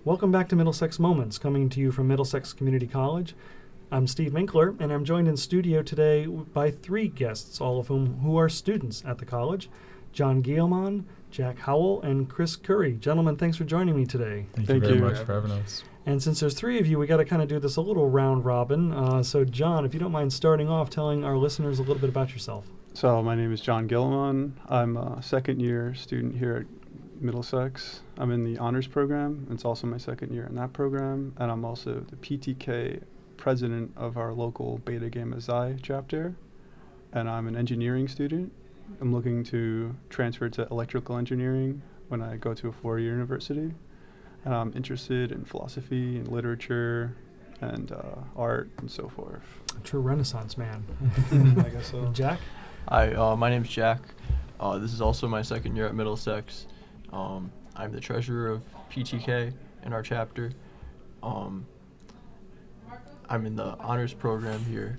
Welcome back to Middlesex Moments, coming to you from Middlesex Community College. I'm Steve Minkler, and I'm joined in studio today by three guests, all of who are students at the college: John Guillamon, Jack Howell, and Chris Currie. Gentlemen, thanks for joining me today. Thank you very much for having us. And since there's three of you, we got to kind of do this a little round robin. So, John, if you don't mind starting off, telling our listeners a little bit about yourself. So my name is John Guillamon. I'm a second-year student here at Middlesex. I'm in the honors program. It's also my second year in that program, and I'm also the PTK president of our local Beta Gamma Xi chapter, and I'm an engineering student. I'm looking to transfer to electrical engineering when I go to a four-year university, and I'm interested in philosophy and literature and art and so forth. A true Renaissance man. I guess so. Jack? Hi, my name's Jack. This is also my second year at Middlesex. I'm the treasurer of PTK in our chapter. I'm in the honors program here,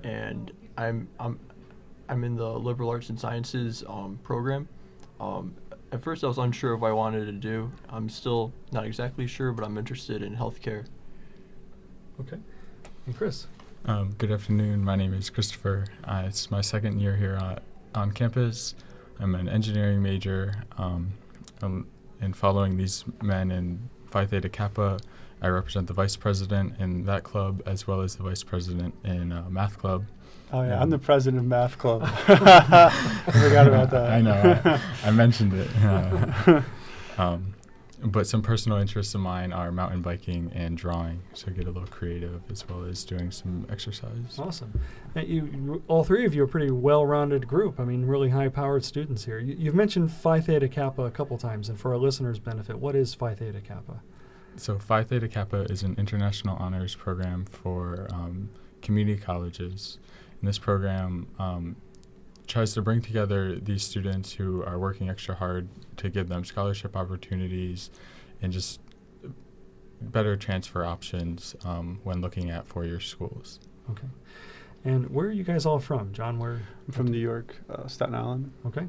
and I'm in the liberal arts and sciences program. At first, I was unsure of what I wanted to do. I'm still not exactly sure, but I'm interested in healthcare. Okay. And Chris? Good afternoon. My name is Christopher. It's my second year here on campus. I'm an engineering major, and following these men in Phi Theta Kappa, I represent the vice president in that club as well as the vice president in math club. Oh yeah, I'm the president of math club. I forgot about that. I know. I mentioned it. But some personal interests of mine are mountain biking and drawing, so I get a little creative as well as doing some exercise. Awesome. And all three of you are a pretty well-rounded group. I mean, really high-powered students here. You've mentioned Phi Theta Kappa a couple times, and for our listeners' benefit, what is Phi Theta Kappa? So Phi Theta Kappa is an international honors program for community colleges. And this program tries to bring together these students who are working extra hard to give them scholarship opportunities and just better transfer options when looking at four-year schools. Okay. And where are you guys all from? John, where? I'm from New York, Staten Island. Okay.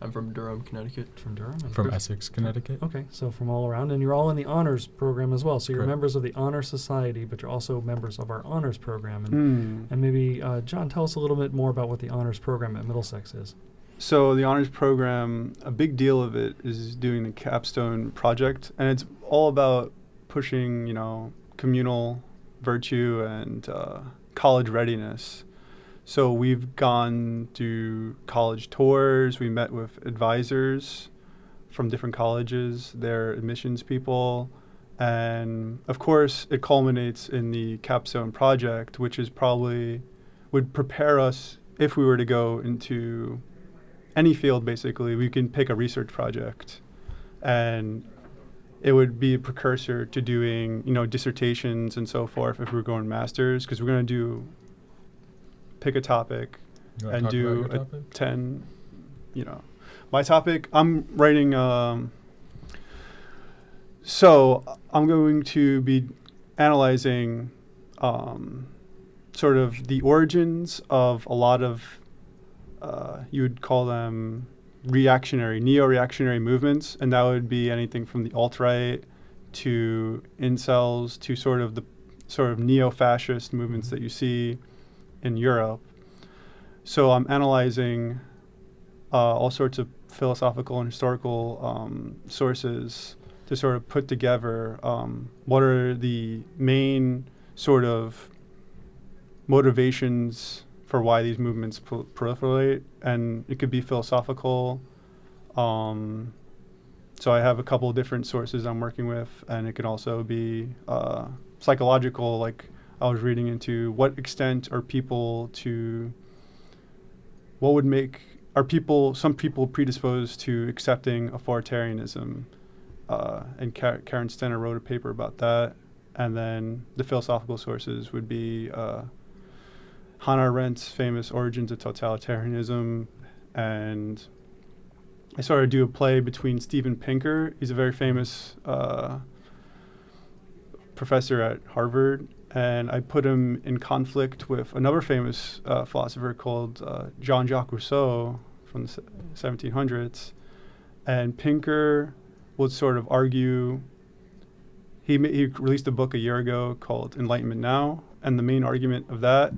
I'm from Durham, Connecticut. From Durham? And From Essex, Connecticut. Okay, so from all around. And you're all in the honors program as well. So you're Correct. members of the Honor Society, but you're also members of our honors program. And maybe, John, tell us a little bit more about what the honors program at Middlesex is. So the honors program, a big deal of it is doing the capstone project, and it's all about pushing, communal virtue and college readiness. So we've gone to college tours. We met with advisors from different colleges, their admissions people, and of course it culminates in the capstone project, which is probably would prepare us if we were to go into any field. Basically, we can pick a research project, and it would be a precursor to doing, dissertations and so forth if we're going masters, because we're going to do pick a topic and do a 10, my topic. I'm writing, so I'm going to be analyzing sort of the origins of a lot of, you would call them neo-reactionary movements, and that would be anything from the alt-right to incels to sort of neo-fascist movements that you see in Europe. So I'm analyzing all sorts of philosophical and historical sources to sort of put together what are the main sort of motivations for why these movements proliferate, and it could be philosophical. So I have a couple of different sources I'm working with, and it could also be psychological, like I was reading into what extent are people to, what would make, some people predisposed to accepting authoritarianism? And Karen Stenner wrote a paper about that. And then the philosophical sources would be Hannah Arendt's famous Origins of Totalitarianism. And I started to do a play between Steven Pinker. He's a very famous professor at Harvard, and I put him in conflict with another famous philosopher called Jean-Jacques Rousseau from the 1700s. And Pinker would sort of argue. He released a book a year ago called Enlightenment Now, and the main argument of that,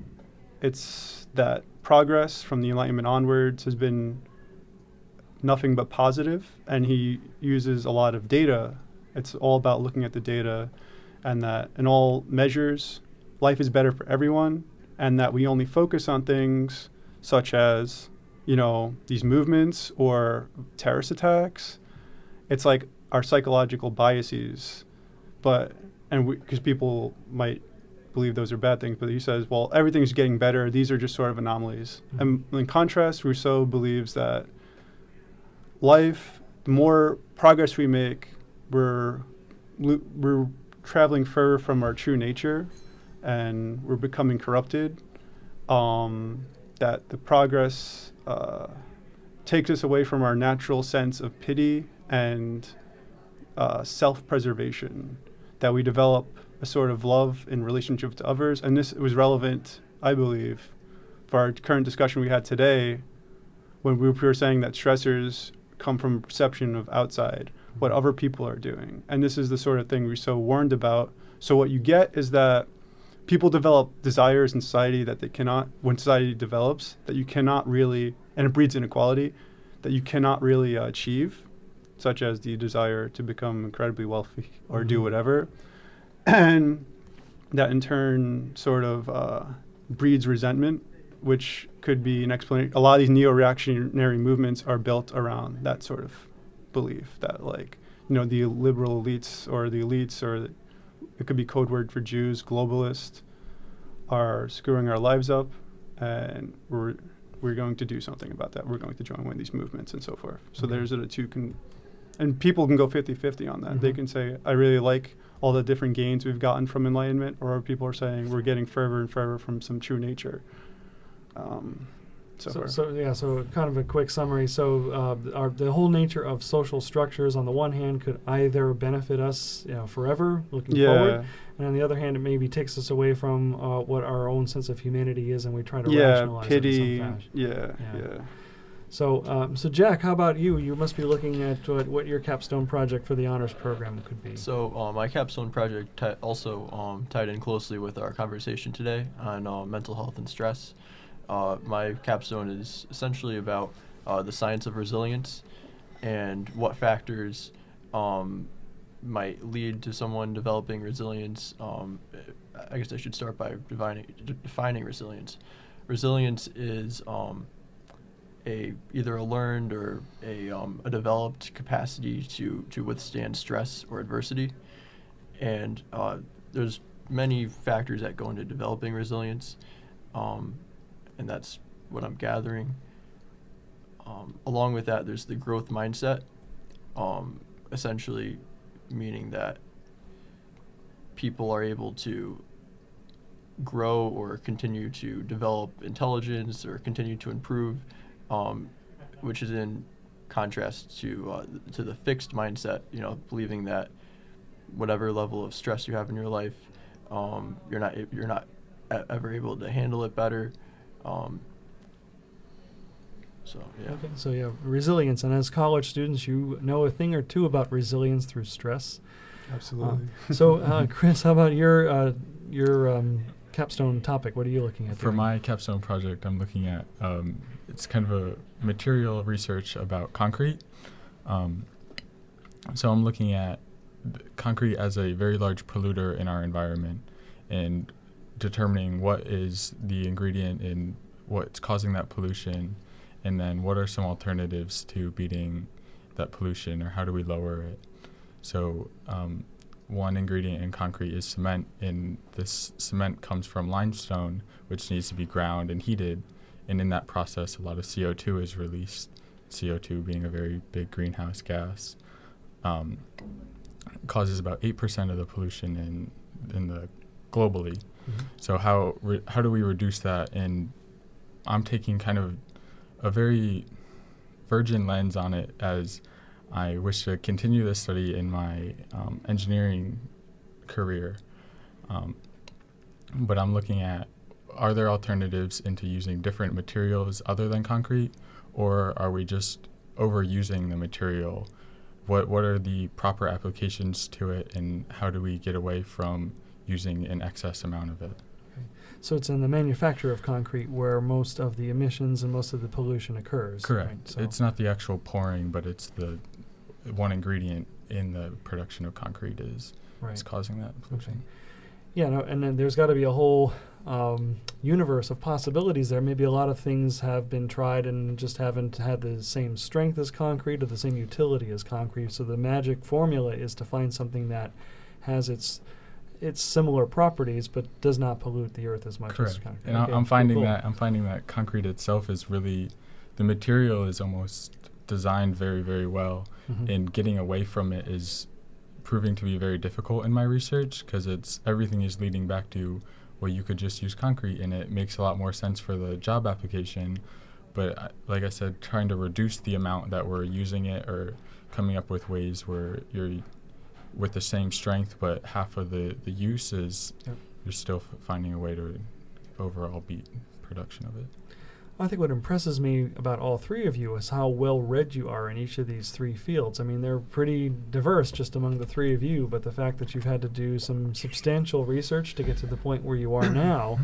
it's that progress from the Enlightenment onwards has been nothing but positive, and he uses a lot of data. It's all about looking at the data, and that in all measures, life is better for everyone, and that we only focus on things such as, these movements or terrorist attacks. It's like our psychological biases, because people might believe those are bad things, but he says, well, everything's getting better. These are just sort of anomalies. Mm-hmm. And in contrast, Rousseau believes that life, the more progress we make, we're traveling further from our true nature, and we're becoming corrupted. That the progress takes us away from our natural sense of pity and self-preservation, that we develop a sort of love in relationship to others. And this was relevant, I believe, for our current discussion we had today, when we were saying that stressors come from perception of outside, what other people are doing. And this is the sort of thing Rousseau warned about. So what you get is that people develop desires in society that they cannot, when society develops, that you cannot really, and it breeds inequality, that you cannot really achieve, such as the desire to become incredibly wealthy or do whatever. And that in turn sort of breeds resentment, which could be an explanation. A lot of these neo-reactionary movements are built around that sort of belief that, the liberal elites, or it could be code word for Jews, globalists, are screwing our lives up, and we're going to do something about that. We're going to join one of these movements and so forth. So there's the two and people can go 50-50 on that. Mm-hmm. They can say, I really like all the different gains we've gotten from enlightenment, or people are saying we're getting further and further from some true nature. So kind of a quick summary. So the whole nature of social structures, on the one hand, could either benefit us forever, looking forward, and on the other hand, it maybe takes us away from what our own sense of humanity is, and we try to rationalize pity, it in some fashion. Yeah. So Jack, how about you? You must be looking at what your capstone project for the honors program could be. So my capstone project also tied in closely with our conversation today on mental health and stress. My capstone is essentially about the science of resilience and what factors might lead to someone developing resilience. I guess I should start by defining resilience. Resilience is either a learned or a developed capacity to withstand stress or adversity. And there's many factors that go into developing resilience. And that's what I'm gathering. Along with that, there's the growth mindset, essentially meaning that people are able to grow or continue to develop intelligence or continue to improve, which is in contrast to the fixed mindset, believing that whatever level of stress you have in your life, you're not ever able to handle it better. Resilience. And as college students, you know a thing or two about resilience through stress. Absolutely. So, Chris, how about your capstone topic? What are you looking at? For my capstone project, I'm looking at it's kind of a material research about concrete. So I'm looking at concrete as a very large polluter in our environment, and determining what is the ingredient in what's causing that pollution, and then what are some alternatives to beating that pollution, or how do we lower it. So one ingredient in concrete is cement, and this cement comes from limestone, which needs to be ground and heated, and in that process a lot of CO2 is released, CO2 being a very big greenhouse gas. Causes about 8% of the pollution in the globally. Mm-hmm. So how do we reduce that? And I'm taking kind of a very virgin lens on it, as I wish to continue this study in my engineering career. But I'm looking at, are there alternatives into using different materials other than concrete, or are we just overusing the material what are the proper applications to it, and how do we get away from using an excess amount of it. So it's in the manufacture of concrete where most of the emissions and most of the pollution occurs. Correct. Right? So It's not the actual pouring, but it's the one ingredient in the production of concrete is causing that pollution. Okay. Yeah, no, and then there's got to be a whole universe of possibilities there. Maybe a lot of things have been tried and just haven't had the same strength as concrete or the same utility as concrete. So the magic formula is to find something that has its similar properties but does not pollute the earth as much Correct. as concrete. And Okay, I'm finding cool. that concrete itself is really, the material is almost designed very, very well, Mhm. and getting away from it is proving to be very difficult in my research, because everything is leading back to, well, you could just use concrete and it makes a lot more sense for the job application. But like I said, trying to reduce the amount that we're using it, or coming up with ways where you're with the same strength but half of the use is, Yep. you're still finding a way to overall beat production of it. I think what impresses me about all three of you is how well read you are in each of these three fields. I mean, they're pretty diverse just among the three of you, but the fact that you've had to do some substantial research to get to the point where you are now,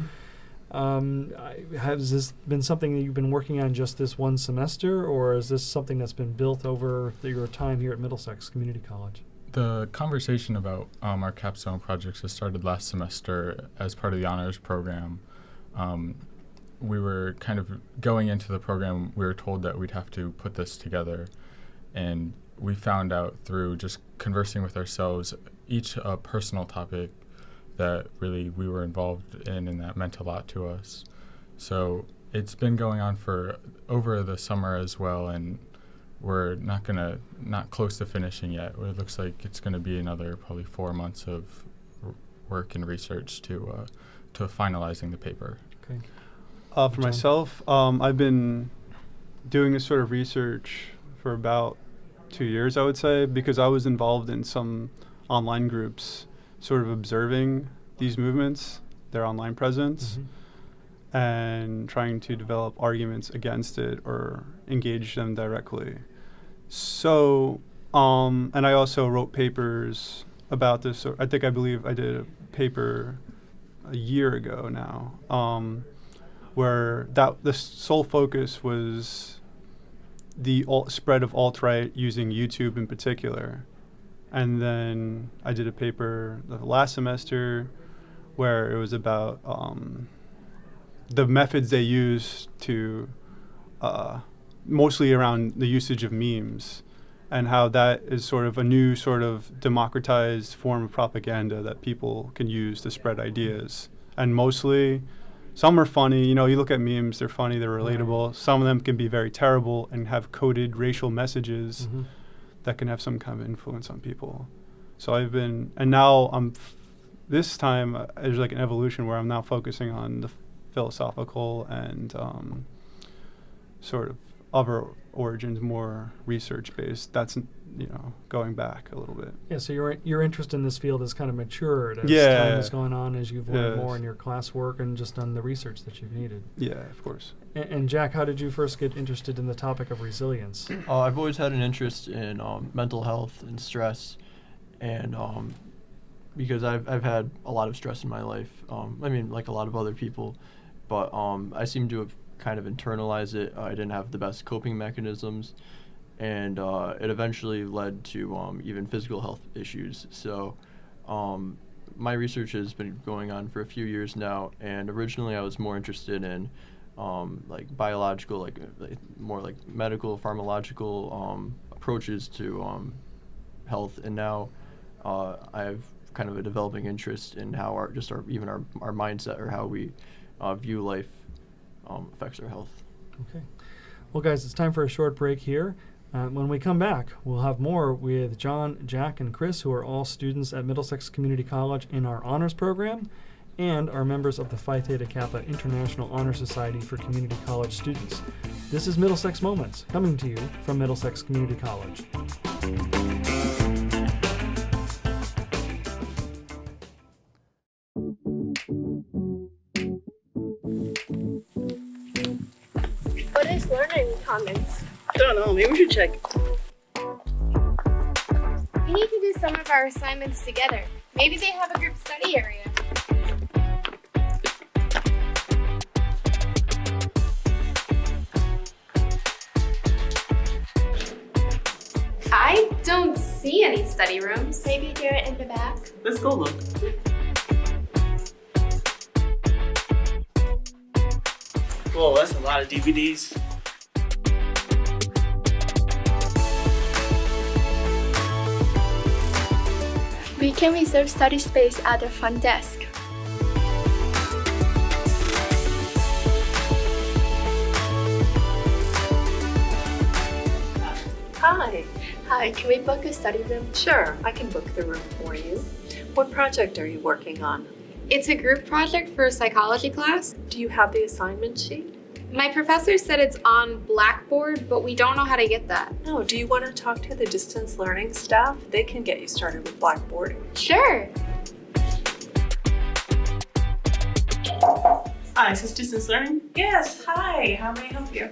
has this been something that you've been working on just this one semester, or is this something that's been built over your time here at Middlesex Community College? The conversation about our capstone projects has started last semester as part of the honors program. We were kind of going into the program, we were told that we'd have to put this together, and we found out through just conversing with ourselves, each a personal topic that really we were involved in and that meant a lot to us. So it's been going on for over the summer as well, and we're not close to finishing yet. It looks like it's going to be another probably 4 months of work and research to finalizing the paper. Okay. For John? myself, I've been doing this sort of research for about 2 years, I would say, because I was involved in some online groups sort of observing these movements, their online presence, and trying to develop arguments against it or engage them directly. So, and I also wrote papers about this. I believe I did a paper a year ago now, where the sole focus was the spread of alt-right using YouTube in particular. And then I did a paper the last semester where it was about the methods they use to, mostly around the usage of memes, and how that is sort of a new sort of democratized form of propaganda that people can use to spread ideas. And mostly, some are funny. You look at memes, they're funny, they're relatable. Some of them can be very terrible and have coded racial messages that can have some kind of influence on people. So this time there's like an evolution where I'm now focusing on the philosophical and sort of other origins, more research-based. That's, going back a little bit. Yeah, so your interest in this field has kind of matured as Yeah. time has gone on, as you've learned Yes. more in your classwork and just done the research that you've needed. Yeah, of course. And Jack, how did you first get interested in the topic of resilience? I've always had an interest in mental health and stress, and because I've had a lot of stress in my life. Like a lot of other people, but I seem to have kind of internalized it. I didn't have the best coping mechanisms, and it eventually led to even physical health issues. So my research has been going on for a few years now, and originally I was more interested in like biological, more like medical, pharmacological approaches to health, and now I have kind of a developing interest in how our mindset, or how we view life affects our health. Okay. Well, guys, it's time for a short break here. When we come back, we'll have more with John, Jack, and Chris, who are all students at Middlesex Community College in our honors program, and are members of the Phi Theta Kappa International Honor Society for Community College students. This is Middlesex Moments, coming to you from Middlesex Community College. What is learning comments? Don't know. Maybe we should check. need to do some of our assignments together. Maybe they have a group study area. I don't see any study rooms. Maybe they're in the back. Let's go look. Whoa, that's a lot of DVDs. We can reserve study space at the front desk. Hi. Hi, can we book a study room? Sure, I can book the room for you. What project are you working on? It's a group project for a psychology class. Do you have the assignment sheet? My professor said it's on Blackboard, but we don't know how to get that. No, do you want to talk to the distance learning staff? They can get you started with Blackboard. Sure. Hi, is this distance learning? Yes, hi. How may I help you?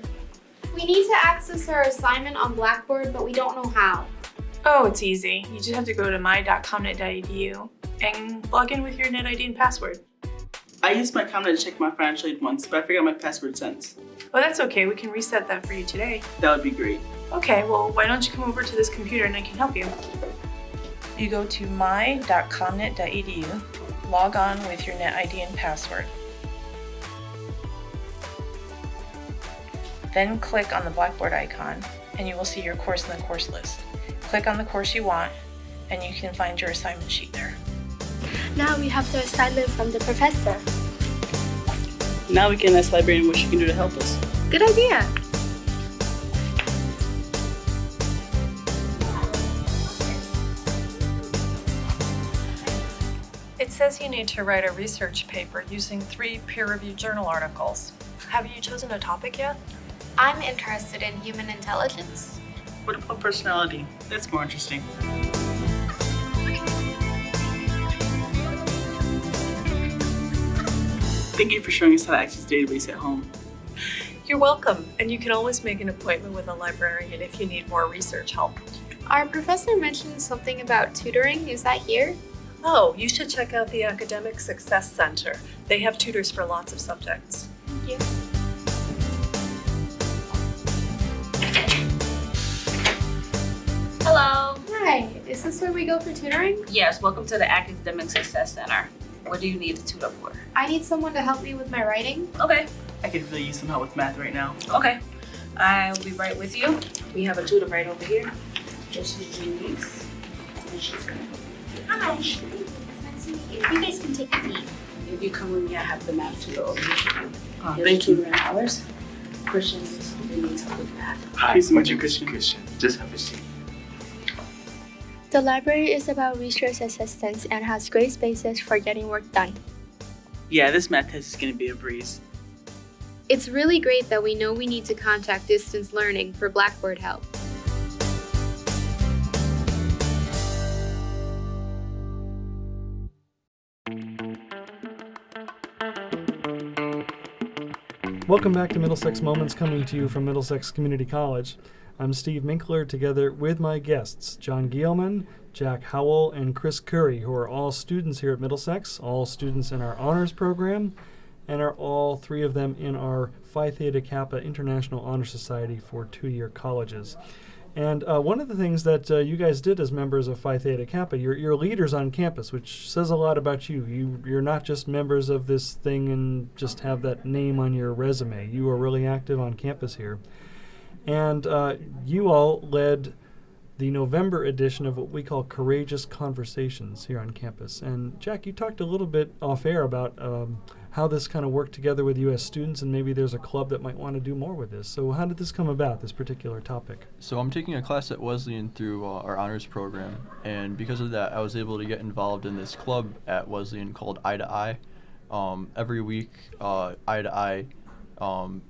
We need to access our assignment on Blackboard, but we don't know how. Oh, it's easy. You just have to go to my.comnet.edu and log in with your NetID and password. I used my Comnet to check my financial aid once, but I forgot my password since. Well, that's okay. We can reset that for you today. That would be great. Okay, well, why don't you come over to this computer and I can help you. You go to my.comnet.edu, log on with your NetID and password. Then click on the Blackboard icon and you will see your course in the course list. Click on the course you want and you can find your assignment sheet there. Now we have the assignment from the professor. Now we can ask the librarian what she can do to help us. Good idea. It says you need to write a research paper using 3 peer-reviewed journal articles. Have you chosen a topic yet? I'm interested in human intelligence. What about personality? That's more interesting. Thank you for showing us how to access the database at home. You're welcome, and you can always make an appointment with a librarian if you need more research help. Our professor mentioned something about tutoring. Is that here? Oh, you should check out the Academic Success Center. They have tutors for lots of subjects. Thank you. Hello. Hi, is this where we go for tutoring? Yes, welcome to the Academic Success Center. What do you need a tutor for? I need someone to help me with my writing. Okay. I could really use some help with math right now. Okay. I'll be right with you. We have a tutor right over here. This is Janice. And she's gonna help you. Hi. It's nice to meet you. You guys can take a seat. If you come with me, I have the math tutor over here. Thank you. Tutor in hours. Christian needs help with math. Hi, Nice to meet you, Christian. Just have a seat. The library is about research assistance and has great spaces for getting work done. Yeah, this math test is going to be a breeze. It's really great that we know we need to contact distance learning for Blackboard help. Welcome back to Middlesex Moments, coming to you from Middlesex Community College. I'm Steve Minkler, together with my guests, John Guillamon, Jack Howell, and Chris Currie, who are all students here at Middlesex, all students in our honors program, and are all 3 of them in our Phi Theta Kappa International Honor Society for 2-year colleges. And one of the things that you guys did as members of Phi Theta Kappa, you're leaders on campus, which says a lot about you. You're not just members of this thing and just have that name on your resume. You are really active on campus here. And you all led the November edition of what we call Courageous Conversations here on campus. And Jack, you talked a little bit off air about how this kind of worked together with you as students, and maybe there's a club that might want to do more with this. So how did this come about, this particular topic? So I'm taking a class at Wesleyan through our honors program, and because of that, I was able to get involved in this club at Wesleyan called Eye to Eye. Every week, Eye to Eye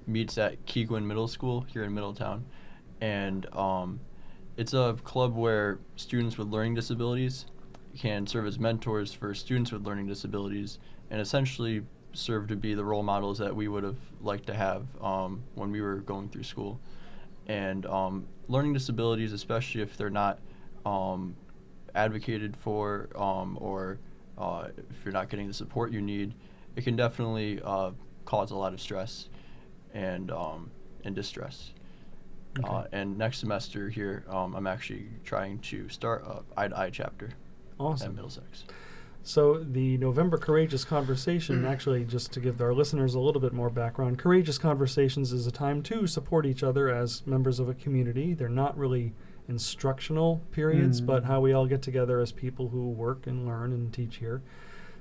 meets at Keigwin Middle School here in Middletown, and it's a club where students with learning disabilities can serve as mentors for students with learning disabilities, and essentially serve to be the role models that we would have liked to have when we were going through school. And learning disabilities, especially if they're not advocated for, or if you're not getting the support you need, it can definitely cause a lot of stress and distress. Okay. And next semester here, I'm actually trying to start a eye-to-eye chapter Awesome. at Middlesex. So the November Courageous Conversation, actually, just to give our listeners a little bit more background, Courageous Conversations is a time to support each other as members of a community. They're not really instructional periods, but how we all get together as people who work and learn and teach here.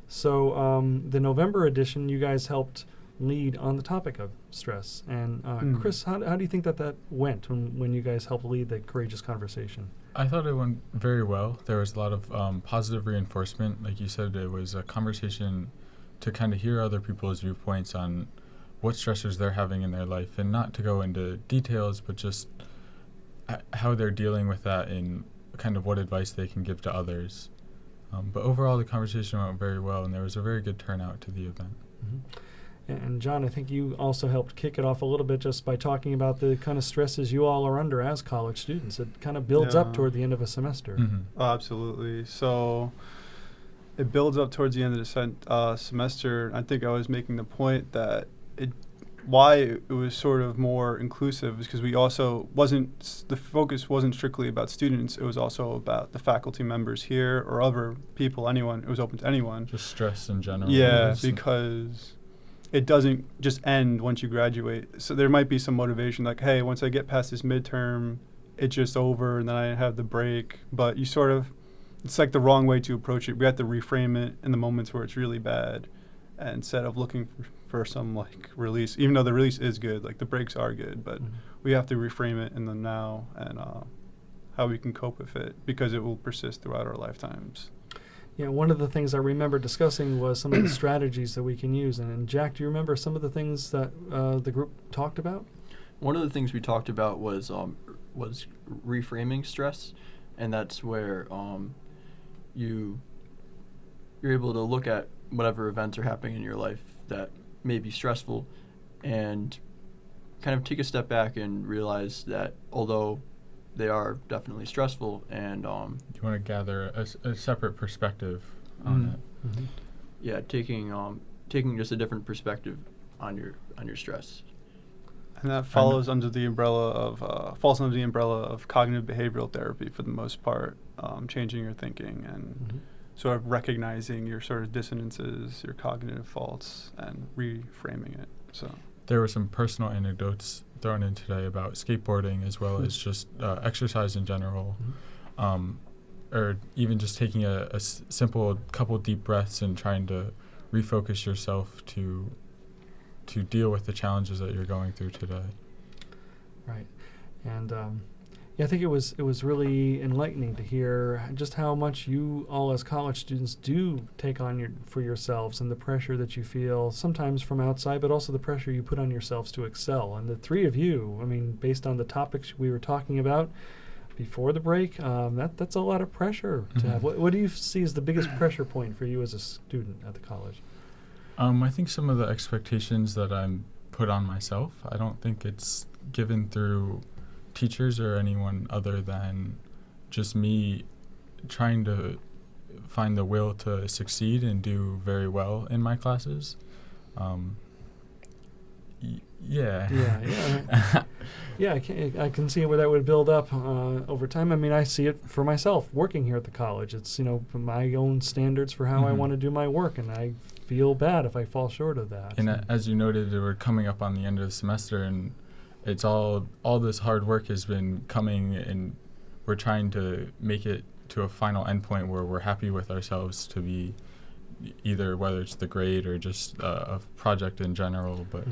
So the November edition, you guys helped lead on the topic of stress. And Chris, how do you think that went when you guys helped lead the Courageous Conversation? I thought it went very well. There was a lot of positive reinforcement. Like you said, it was a conversation to kind of hear other people's viewpoints on what stressors they're having in their life, and not to go into details, but just how they're dealing with that and kind of what advice they can give to others. But overall, the conversation went very well, and there was a very good turnout to the event. Mm-hmm. And John, I think you also helped kick it off a little bit just by talking about the kind of stresses you all are under as college students. It kind of builds up toward the end of a semester. Mm-hmm. Oh, absolutely. So it builds up towards the end of the semester. I think I was making the point that why it was sort of more inclusive is because we also the focus wasn't strictly about students. It was also about the faculty members here or other people, anyone. It was open to anyone. Just stress in general. Yeah, because it doesn't just end once you graduate. So there might be some motivation like, hey, once I get past this midterm, it's just over and then I have the break. But you sort of, it's like the wrong way to approach it. We have to reframe it in the moments where it's really bad instead of looking for some like release, even though the release is good, like the breaks are good, but we have to reframe it in the now and how we can cope with it because it will persist throughout our lifetimes. Yeah, one of the things I remember discussing was some of the strategies that we can use. And Jack, do you remember some of the things that the group talked about? One of the things we talked about was reframing stress, and that's where you're able to look at whatever events are happening in your life that may be stressful and kind of take a step back and realize that although they are definitely stressful and you want to gather a separate perspective on it. Mm-hmm. Yeah, taking just a different perspective on your stress. And that follows under the umbrella of falls under the umbrella of cognitive behavioral therapy for the most part, changing your thinking and sort of recognizing your sort of dissonances, your cognitive faults, and reframing it. So there were some personal anecdotes thrown in today about skateboarding as well as just exercise in general, or even just taking a simple couple deep breaths and trying to refocus yourself to deal with the challenges that you're going through today. Right. And yeah, I think it was really enlightening to hear just how much you all as college students do take on for yourselves and the pressure that you feel sometimes from outside, but also the pressure you put on yourselves to excel. And the three of you, I mean, based on the topics we were talking about before the break, that's a lot of pressure to have. What do you see as the biggest pressure point for you as a student at the college? I think some of the expectations that I'm put on myself, I don't think it's given through teachers or anyone other than just me trying to find the will to succeed and do very well in my classes. Yeah. Yeah, I can see where that would build up over time. I mean, I see it for myself working here at the college. It's, my own standards for how I want to do my work, and I feel bad if I fall short of that. And as you noted, we're coming up on the end of the semester, and it's all this hard work has been coming, and we're trying to make it to a final endpoint where we're happy with ourselves to be either whether it's the grade or just a project in general, but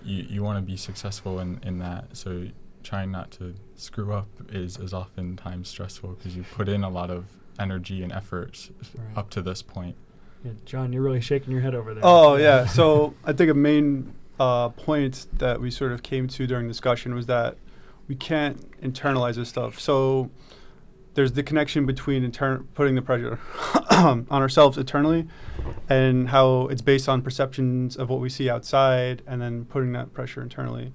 you want to be successful in that. So trying not to screw up is oftentimes stressful because you put in a lot of energy and effort up to this point. Yeah, John, you're really shaking your head over there. Oh, yeah. So I think a main point that we sort of came to during discussion was that we can't internalize this stuff. So there's the connection between putting the pressure on ourselves internally and how it's based on perceptions of what we see outside and then putting that pressure internally.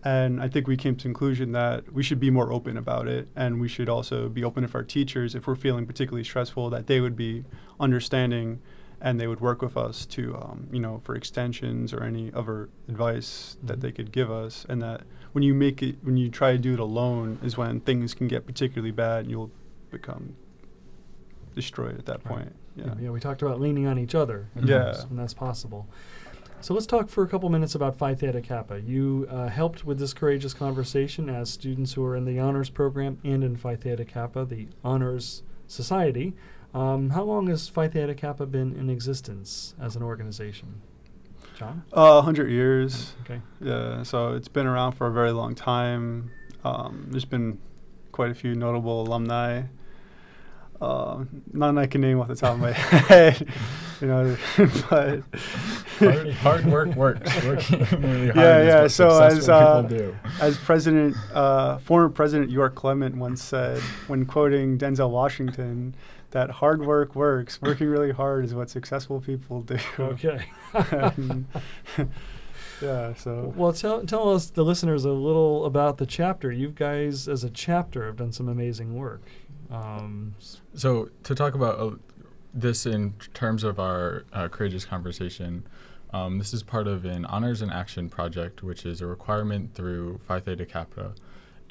And I think we came to the conclusion that we should be more open about it, and we should also be open if our teachers, if we're feeling particularly stressful, that they would be understanding and they would work with us to, for extensions or any other advice that they could give us. And that when you try to do it alone is when things can get particularly bad and you'll become destroyed at that point. Yeah, we talked about leaning on each other when that's possible. So let's talk for a couple minutes about Phi Theta Kappa. You helped with this courageous conversation as students who are in the honors program and in Phi Theta Kappa, the honors society. How long has Phi Theta Kappa been in existence as an organization? John? 100 years. Okay. Yeah, so it's been around for a very long time. There's been quite a few notable alumni. None I can name off the top of my head, but hard work works. Working really hard yeah. is So what successful people do. as former President York Clement once said when quoting Denzel Washington, that hard work works. Working really hard is what successful people do. Okay. Yeah. So. Well, tell us, the listeners, a little about the chapter. You guys, as a chapter, have done some amazing work. So to talk about this in terms of our courageous conversation, this is part of an Honors in Action project, which is a requirement through Phi Theta Kappa.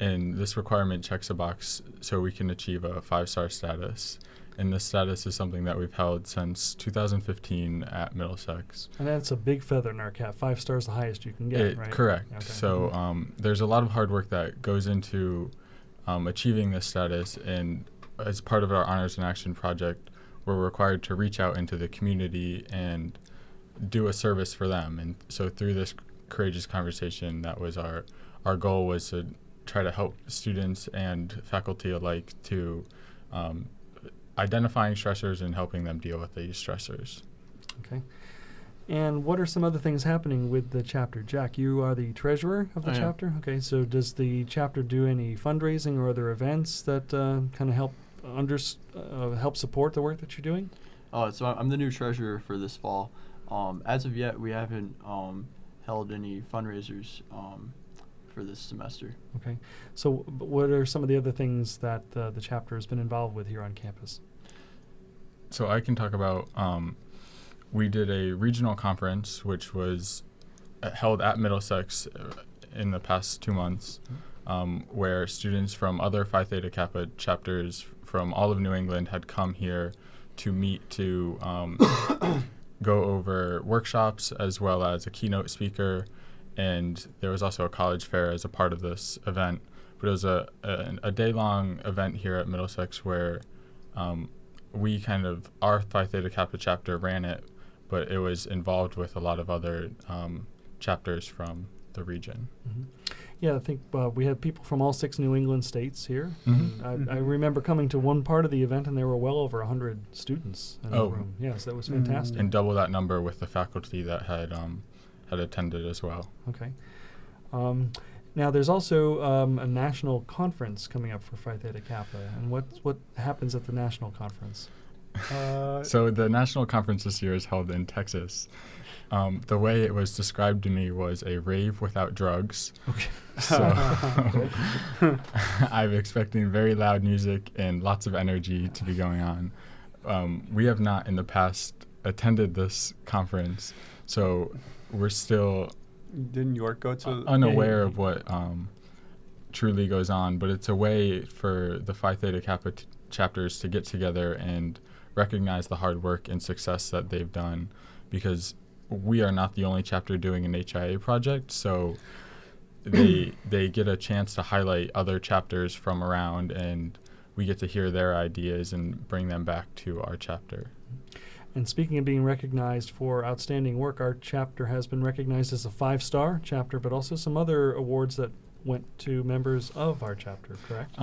And this requirement checks a box so we can achieve a 5-star status. And this status is something that we've held since 2015 at Middlesex. And that's a big feather in our cap. 5 stars, the highest you can get, right? Correct. Okay. So there's a lot of hard work that goes into achieving this status, and as part of our Honors in Action project, we're required to reach out into the community and do a service for them. And so through this courageous conversation, that was our goal, was to try to help students and faculty alike to identifying stressors and helping them deal with these stressors. Okay. And what are some other things happening with the chapter? Jack, you are the treasurer of the chapter? Okay, so does the chapter do any fundraising or other events that kind of help help support the work that you're doing? So I'm the new treasurer for this fall. As of yet, we haven't held any fundraisers for this semester. Okay. So what are some of the other things that the chapter has been involved with here on campus? So I can talk about, we did a regional conference, which was held at Middlesex in the past 2 months, where students from other Phi Theta Kappa chapters from all of New England had come here to meet to go over workshops as well as a keynote speaker. And there was also a college fair as a part of this event. But it was a day-long event here at Middlesex where our Phi Theta Kappa chapter ran it, but it was involved with a lot of other chapters from the region. Mm-hmm. Yeah, I think we had people from all 6 New England states here. Mm-hmm. I remember coming to one part of the event, and there were well over 100 students in the room. Yes, that was fantastic. And double that number with the faculty that had attended as well. Okay. Now, there's also a national conference coming up for Phi Theta Kappa. And what happens at the national conference? So the national conference this year is held in Texas. The way it was described to me was a rave without drugs. Okay. So I'm expecting very loud music and lots of energy to be going on. We have not in the past attended this conference, so we're still Didn't York go to unaware of what truly goes on, but it's a way for the Phi Theta Kappa chapters to get together and recognize the hard work and success that they've done, because we are not the only chapter doing an HIA project, so they get a chance to highlight other chapters from around, and we get to hear their ideas and bring them back to our chapter. And speaking of being recognized for outstanding work, our chapter has been recognized as a 5-star chapter, but also some other awards that went to members of our chapter, correct?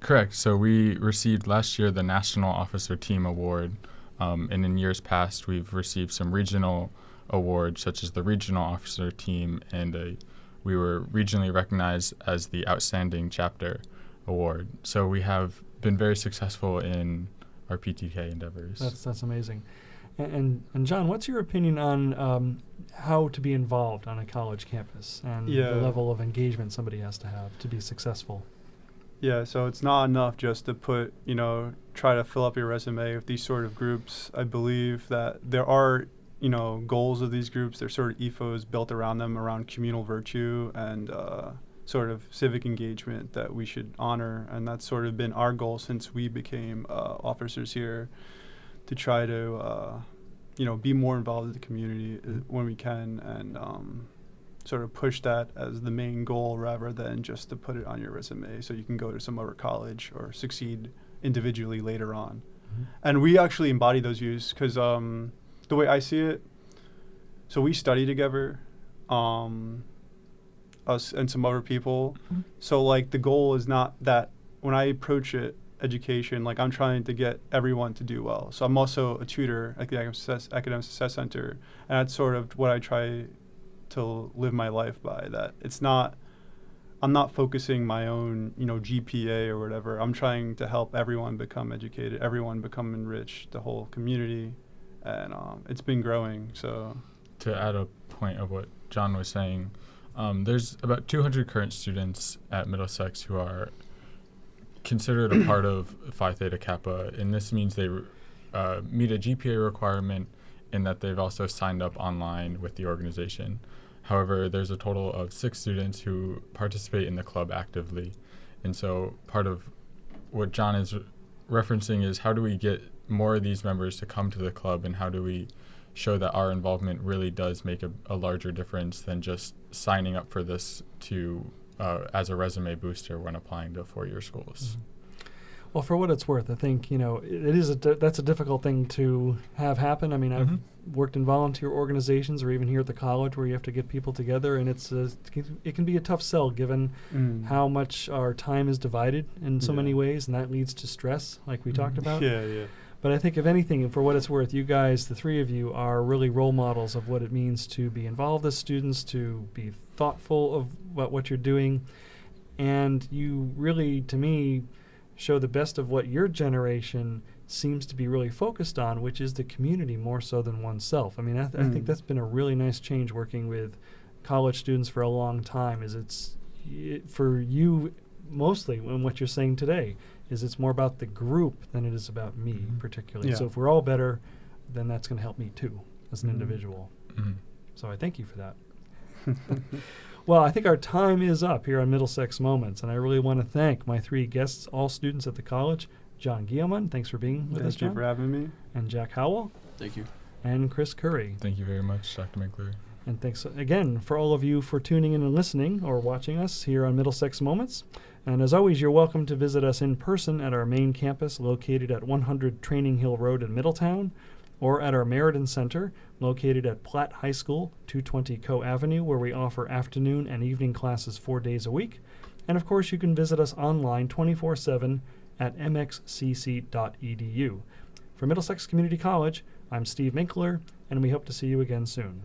Correct. So we received last year the National Officer Team Award, and in years past we've received some regional awards, such as the Regional Officer Team, and we were regionally recognized as the Outstanding Chapter Award. So we have been very successful in our PTK endeavors. That's amazing. And John, what's your opinion on how to be involved on a college campus and the level of engagement somebody has to have to be successful? Yeah, so it's not enough just to try to fill up your resume with these sort of groups. I believe that there are, goals of these groups. There's sort of ethos built around them, around communal virtue and sort of civic engagement that we should honor. And that's sort of been our goal since we became officers here, to try to, be more involved in the community when we can, and sort of push that as the main goal rather than just to put it on your resume so you can go to some other college or succeed individually later on. Mm-hmm. And we actually embody those views because the way I see it, so we study together, us and some other people. Mm-hmm. So like the goal is not that when I approach education, like I'm trying to get everyone to do well. So I'm also a tutor at the Academic Success Center, and that's sort of what I try to live my life by. That I'm not focusing my own, GPA or whatever. I'm trying to help everyone become educated, everyone become enriched, the whole community, and it's been growing. So to add a point of what John was saying, there's about 200 current students at Middlesex who are considered a part of Phi Theta Kappa, and this means they meet a GPA requirement and that they've also signed up online with the organization. However, there's a total of 6 students who participate in the club actively. And so part of what John is referencing is how do we get more of these members to come to the club, and how do we show that our involvement really does make a larger difference than just signing up for this to as a resume booster when applying to 4-year schools. Mm-hmm. Well, for what it's worth, I think, that's a difficult thing to have happen. I mean, I've worked in volunteer organizations or even here at the college where you have to get people together, and it can be a tough sell given how much our time is divided in so many ways, and that leads to stress, like we talked about. Yeah. But I think, if anything, for what it's worth, you guys, the 3 of you, are really role models of what it means to be involved as students, to be thoughtful of what you're doing, and you really, to me, show the best of what your generation seems to be really focused on, which is the community more so than oneself. I mean, I think that's been a really nice change working with college students for a long time, for you mostly, and what you're saying today, is it's more about the group than it is about me particularly. Yeah. So if we're all better, then that's going to help me too as an individual. So I thank you for that. Well, I think our time is up here on Middlesex Moments, and I really want to thank my 3 guests, all students at the college. John Guillamon, thanks for being with us, John. Thank you for having me. And Jack Howell. Thank you. And Chris Currie. Thank you very much, Dr. Minkler. And thanks again for all of you for tuning in and listening or watching us here on Middlesex Moments. And as always, you're welcome to visit us in person at our main campus located at 100 Training Hill Road in Middletown, or at our Meriden Center located at Platt High School, 220 Coe Avenue, where we offer afternoon and evening classes 4 days a week. And of course, you can visit us online 24/7 at mxcc.edu. For Middlesex Community College, I'm Steve Minkler, and we hope to see you again soon.